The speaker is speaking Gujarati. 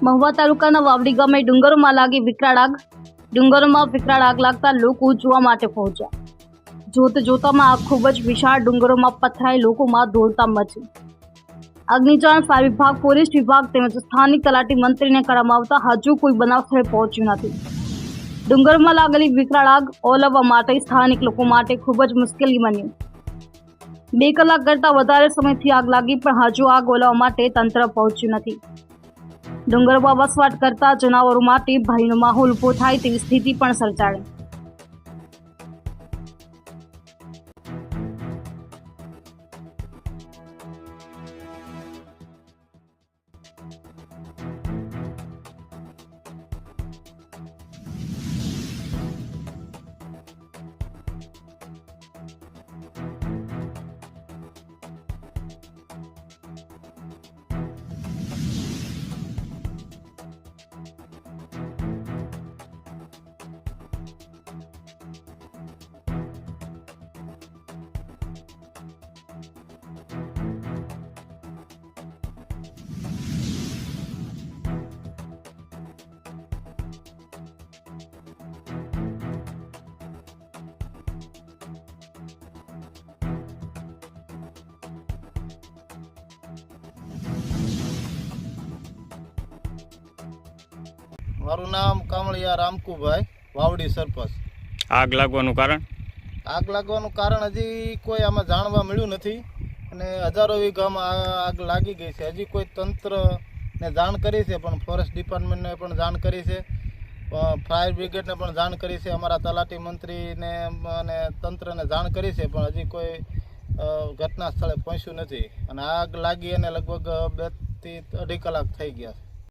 મહુવા તાલુકાના વાવડી ગામે ડુંગરોમાં લાગી વિકરાળ આગ. ડુંગરોમાં વિકરાળ આગ લાગતા લોકો જોવા માટે પહોંચ્યા. જોતામાં આગ ખૂબ જ વિશાળ ડુંગરોમાં પથરાઈ લોકોમાં દોડધામ મચી. આગની જાણ ફાયર વિભાગ, પોલીસ વિભાગ તેમજ સ્થાનિક તલાટી મંત્રીને કરવામાં આવતા હજુ કોઈ બનાવ સ્થળે પહોંચ્યું નથી. ડુંગરમાં લાગેલી વિકરાળ આગ ઓલવવા માટે સ્થાનિક લોકો માટે ખૂબ જ મુશ્કેલી બન્યું. 2 કલાક કરતાં વધારે સમયથી આગ લાગી પણ હજુ આગ ઓલવવા માટે તંત્ર પહોંચ્યું નથી. ડુંગરમાં વસવાટ કરતા જનાવરો માટે ભયનો માહોલ ઉભો થાય તેવી સ્થિતિ પણ સર્જાણી. મારું નામ કામળિયા રામકુભાઈ, વાવડી સરપંચ. આગ લાગવાનું કારણ? આગ લાગવાનું કારણ હજી કોઈ આમાં જાણવા મળ્યું નથી અને હજારો વીઘામાં આગ લાગી ગઈ છે. હજી કોઈ તંત્રને જાણ કરી છે, પણ ફોરેસ્ટ ડિપાર્ટમેન્ટને પણ જાણ કરી છે, ફાયર બ્રિગેડને પણ જાણ કરી છે, અમારા તલાટી મંત્રીને અને તંત્રને જાણ કરી છે, પણ હજી કોઈ ઘટના સ્થળે પહોંચ્યું નથી. અને આગ લાગી અને લગભગ 2 થી 2.5 કલાક થઈ ગયા છે.